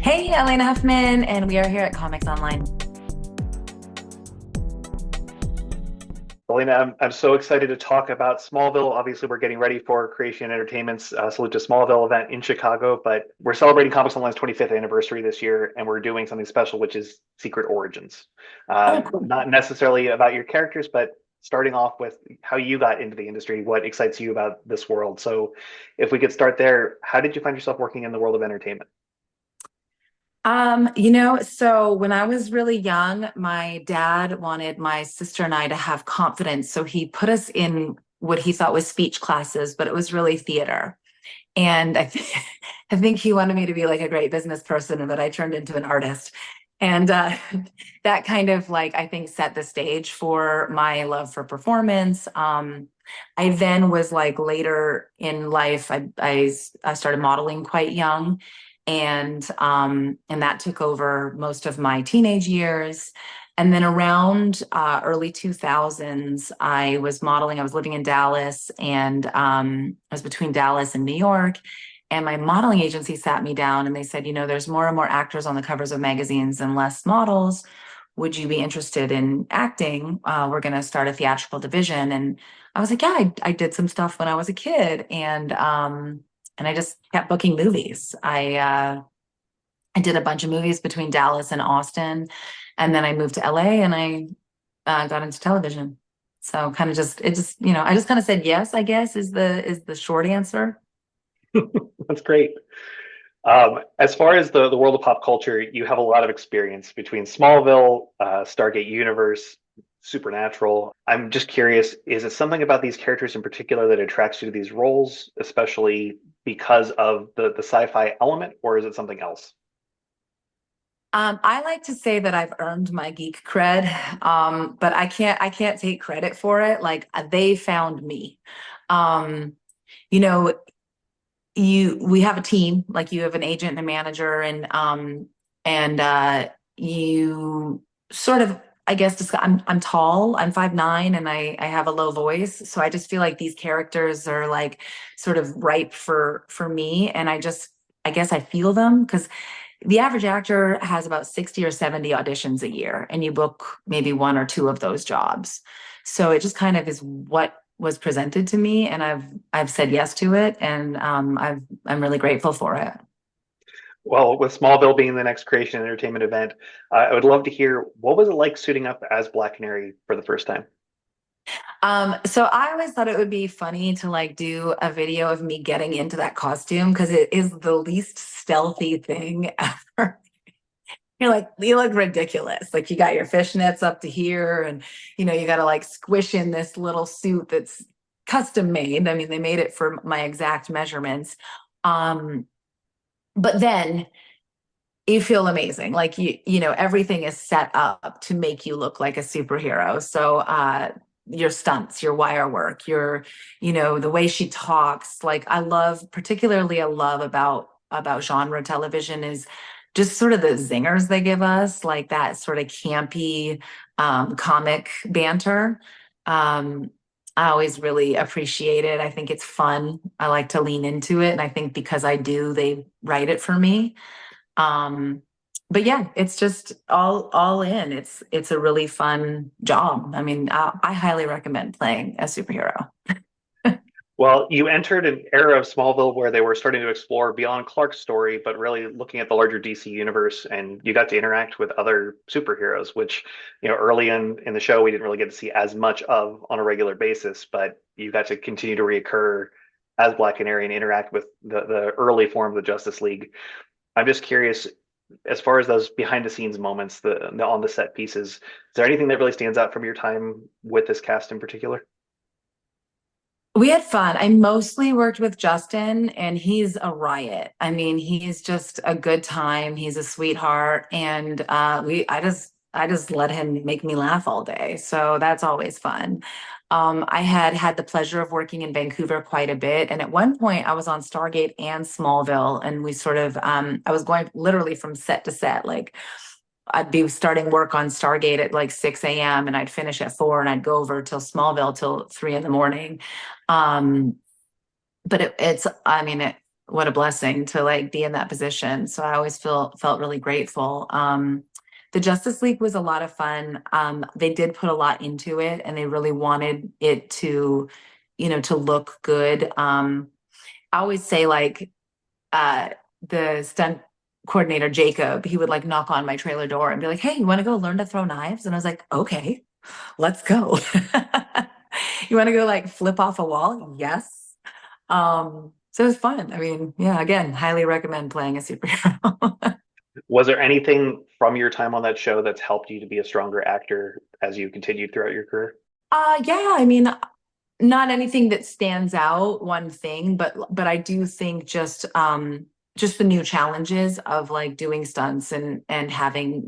Hey, Alaina Huffman, and we are here at Comics Online. Alaina, I'm so excited to talk about Smallville. Obviously, we're getting ready for Creation Entertainment's Salute to Smallville event in Chicago, but we're celebrating Comics Online's 25th anniversary this year, and we're doing something special, which is Secret Origins. Oh, cool. Not necessarily about your characters, but starting off with how you got into the industry, what excites you about this world. So, if we could start there, how did you find yourself working in the world of entertainment? So when I was really young, my dad wanted my sister and I to have confidence. So he put us in what he thought was speech classes, but it was really theater. And I think he wanted me to be like a great business person and that I turned into an artist. And that kind of like, I think, set the stage for my love for performance. I then was like later in life, I started modeling quite young. And that took over most of my teenage years. And then around early 2000s, I was modeling. I was living in Dallas, and I was between Dallas and New York. And my modeling agency sat me down and they said, there's more and more actors on the covers of magazines and less models. Would you be interested in acting? We're going to start a theatrical division. And I was like, yeah, I did some stuff when I was a kid. And I just kept booking movies. I did a bunch of movies between Dallas and Austin. And then I moved to LA and I got into television. So kind of I just kind of said yes, I guess is the short answer. That's great. As far as the world of pop culture, you have a lot of experience between Smallville, Stargate Universe, Supernatural. I'm just curious, is it something about these characters in particular that attracts you to these roles, especially because of the sci-fi element, or is it something else? I like to say that I've earned my geek cred, but I can't take credit for it. Like they found me. Um, you know, we have a team, like you have an agent and a manager, and you sort of, I guess, just I'm tall, I'm 5'9", and I have a low voice, so I just feel like these characters are like sort of ripe for me, and I guess I feel them because the average actor has about 60 or 70 auditions a year, and you book maybe one or two of those jobs. So it just kind of is what was presented to me, and I've said yes to it, and I'm really grateful for it. Well, with Smallville being the next Creation Entertainment event, I would love to hear what was it like suiting up as Black Canary for the first time? So I always thought it would be funny to like do a video of me getting into that costume because it is the least stealthy thing ever. You're like, you look ridiculous. Like you got your fishnets up to here, and you got to like squish in this little suit that's custom made. I mean, they made it for my exact measurements. Um, but then you feel amazing. Like everything is set up to make you look like a superhero. So your stunts, your wire work, the way she talks. Like particularly I love about genre television is just sort of the zingers they give us, like that sort of campy comic banter. Um, I always really appreciate it. I think it's fun. I like to lean into it. And I think because I do, they write it for me. Um, but yeah, it's just all in. It's a really fun job. I mean, I highly recommend playing a superhero. Well, you entered an era of Smallville where they were starting to explore beyond Clark's story, but really looking at the larger DC universe, and you got to interact with other superheroes, which, early in the show we didn't really get to see as much of on a regular basis, but you got to continue to reoccur as Black Canary and interact with the early form of the Justice League. I'm just curious, as far as those behind the scenes moments, the on the set pieces, is there anything that really stands out from your time with this cast in particular? We had fun. I mostly worked with Justin, and he's a riot. I mean, he's just a good time. He's a sweetheart, and I just let him make me laugh all day. So that's always fun. I had the pleasure of working in Vancouver quite a bit, and at one point I was on Stargate and Smallville, and we sort of I was going literally from set to set, like. I'd be starting work on Stargate at like 6 a.m. and I'd finish at 4 and I'd go over till Smallville till 3 in the morning. Um, but I mean, what a blessing to like be in that position. So I always felt really grateful. The Justice League was a lot of fun. They did put a lot into it, and they really wanted it to, to look good. I always say like uh, the stunt coordinator Jacob, he would like knock on my trailer door and be like, "Hey, you want to go learn to throw knives?" And I was like, "Okay, let's go." You want to go like flip off a wall? Yes. So it was fun. I mean, yeah, again, highly recommend playing a superhero. Was there anything from your time on that show that's helped you to be a stronger actor as you continued throughout your career? Yeah, I mean, not anything that stands out, one thing, but I do think just the new challenges of like doing stunts and having,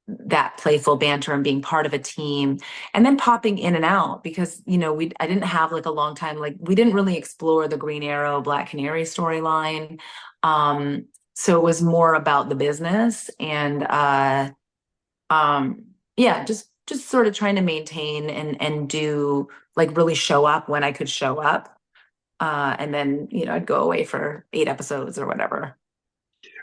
that playful banter and being part of a team and then popping in and out because I didn't have like a long time, like we didn't really explore the Green Arrow Black Canary storyline. So it was more about the business and yeah, just sort of trying to maintain and do like really show up when I could show up. And then I'd go away for 8 episodes or whatever.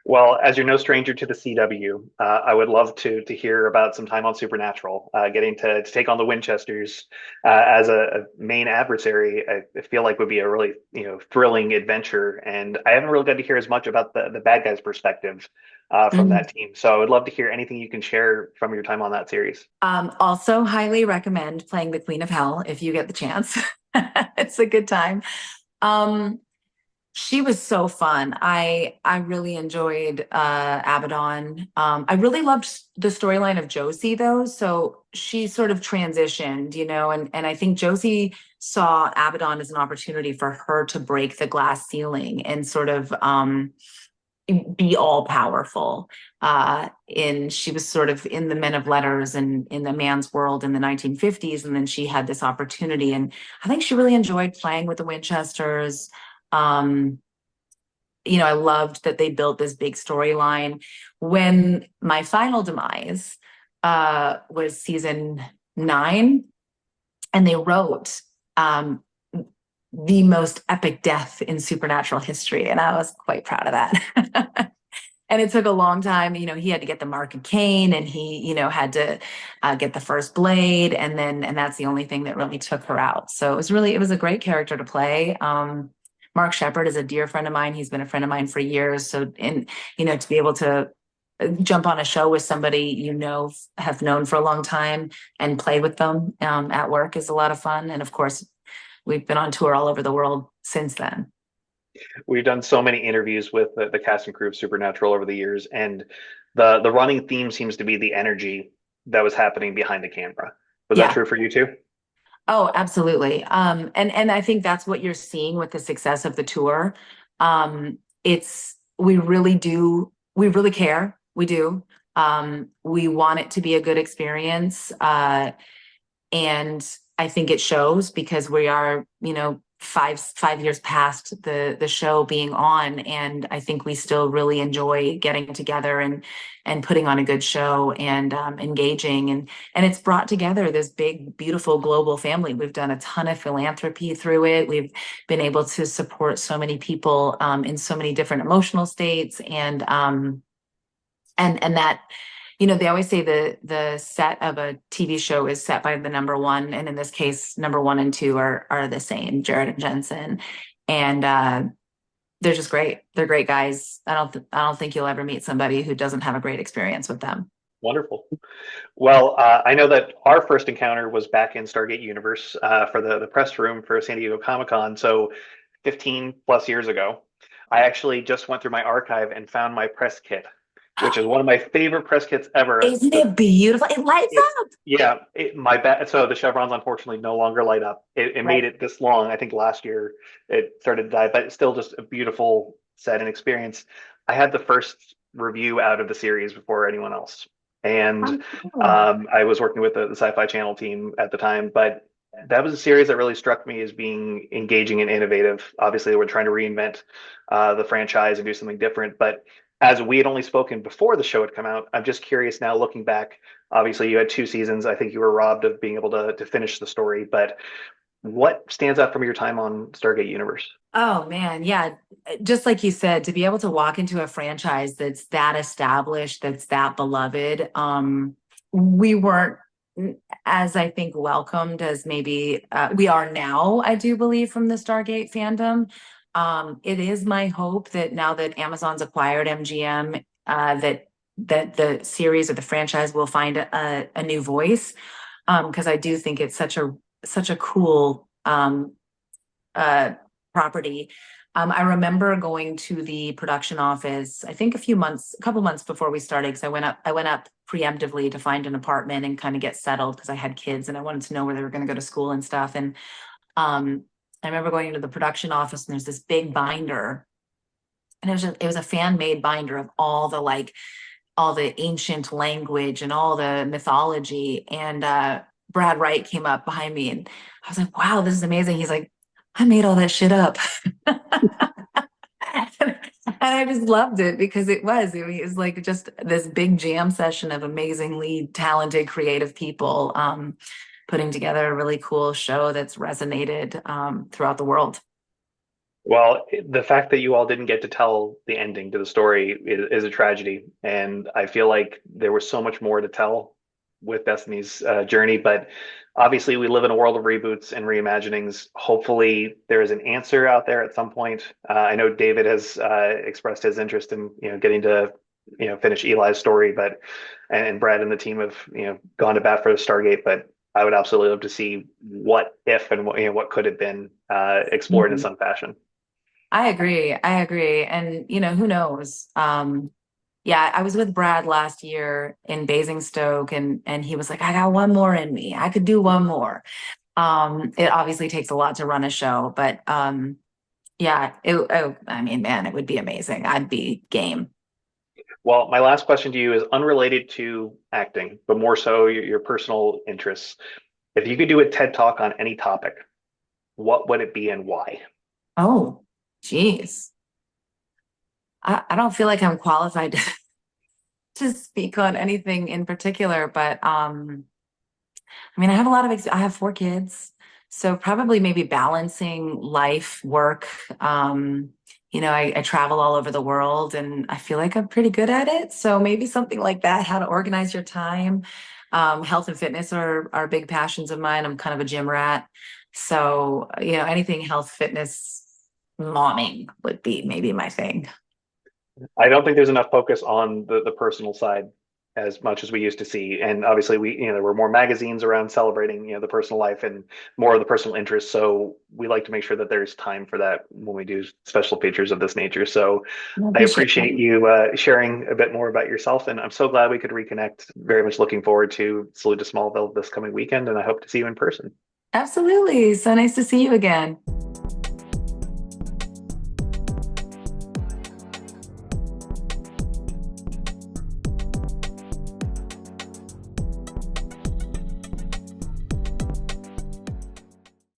Well, as you're no stranger to the CW, I would love to hear about some time on Supernatural, getting to take on the Winchesters as a main adversary. I feel like would be a really thrilling adventure, and I haven't really got to hear as much about the bad guys' perspective from Mhm. that team. So I would love to hear anything you can share from your time on that series. Also highly recommend playing the Queen of Hell if you get the chance. It's a good time. Um, she was so fun. I really enjoyed Abaddon. I really loved the storyline of Josie though. So she sort of transitioned, and I think Josie saw Abaddon as an opportunity for her to break the glass ceiling and sort of be all powerful. And she was sort of in the men of letters and in the man's world in the 1950s. And then she had this opportunity. And I think she really enjoyed playing with the Winchesters. Um, I loved that they built this big storyline. When my final demise was season 9, and they wrote um, the most epic death in supernatural history, and I was quite proud of that. And it took a long time. He had to get the mark of Cain, and he, had to get the first blade, and that's the only thing that really took her out. So it was a great character to play. Mark Shepard is a dear friend of mine. He's been a friend of mine for years. So, and to be able to jump on a show with somebody have known for a long time and play with them at work is a lot of fun. And of course, we've been on tour all over the world since then. We've done so many interviews with the cast and crew of Supernatural over the years, and the running theme seems to be the energy that was happening behind the camera. Was that Yeah. true for you too? Oh, absolutely. And I think that's what you're seeing with the success of the tour. It's we really care. We do. We want it to be a good experience. And I think it shows because we are, 5 years past the show being on, and I think we still really enjoy getting together and putting on a good show and engaging and it's brought together this big, beautiful global family. We've done a ton of philanthropy through it. We've been able to support so many people in so many different emotional states and that they always say the set of a TV show is set by the number one, and in this case, number one and two are the same, Jared and Jensen, and they're just great. They're great guys. I don't think you'll ever meet somebody who doesn't have a great experience with them. Wonderful. Well, I know that our first encounter was back in Stargate Universe for the press room for San Diego Comic Con. So 15 plus years ago, I actually just went through my archive and found my press kit, which is one of my favorite press kits ever. Isn't it beautiful? It lights It, up. yeah, my bat. So the chevrons unfortunately no longer light up. It Right. made it this long. I think last year it started to die, but it's still just a beautiful set and experience. I had the first review out of the series before anyone else, and Oh. I was working with the Sci-Fi Channel team at the time, but that was a series that really struck me as being engaging and innovative. Obviously, they were trying to reinvent the franchise and do something different, but as we had only spoken before the show had come out, I'm just curious now looking back. Obviously, you had 2 seasons. I think you were robbed of being able to finish the story. But What stands out from your time on Stargate Universe? Oh man, yeah. Just like you said, to be able to walk into a franchise that's that established, that's that beloved, we weren't as I think welcomed as maybe we are now, I do believe, from the Stargate fandom. It is my hope that now that Amazon's acquired MGM, that the series or the franchise will find a new voice. Because I do think it's such a cool uh property. I remember going to the production office, I think a couple months before we started, because I went up preemptively to find an apartment and kind of get settled because I had kids and I wanted to know where they were going to go to school and stuff. And um, I remember going into the production office and there's this big binder, and it was a fan made binder of all the ancient language and all the mythology. And Brad Wright came up behind me and I was like, wow, this is amazing. He's like, I made all that shit up. And I just loved it because it was like just this big jam session of amazingly talented, creative people putting together a really cool show that's resonated throughout the world. Well, the fact that you all didn't get to tell the ending to the story is a tragedy, and I feel like there was so much more to tell with Destiny's journey. But obviously, we live in a world of reboots and reimaginings. Hopefully, there is an answer out there at some point. I know David has expressed his interest in getting to finish Eli's story, but and Brad and the team have gone to bat for the Stargate, but. I would absolutely love to see what if and what could have been explored in Mhm. some fashion. I agree. I agree. And who knows? Yeah, I was with Brad last year in Basingstoke and he was like, I got one more in me. I could do one more. It obviously takes a lot to run a show, but yeah, I mean, man, it would be amazing. I'd be game. Well, my last question to you is unrelated to acting, but more so your personal interests. If you could do a TED Talk on any topic, what would it be and why? Oh, geez. I don't feel like I'm qualified to speak on anything in particular, but I mean, I have a lot of I have four kids, so probably maybe balancing life, work. I travel all over the world, and I feel like I'm pretty good at it. So maybe something like that, how to organize your time. Health and fitness are big passions of mine. I'm kind of a gym rat, so anything health, fitness, momming would be maybe my thing. I don't think there's enough focus on the personal side as much as we used to see. And obviously there were more magazines around celebrating, the personal life and more of the personal interests. So we like to make sure that there's time for that when we do special features of this nature. So I I appreciate appreciate that. you sharing a bit more about yourself. And I'm so glad we could reconnect. Very much looking forward to Salute to Smallville this coming weekend. And I hope to see you in person. Absolutely. So nice to see you again.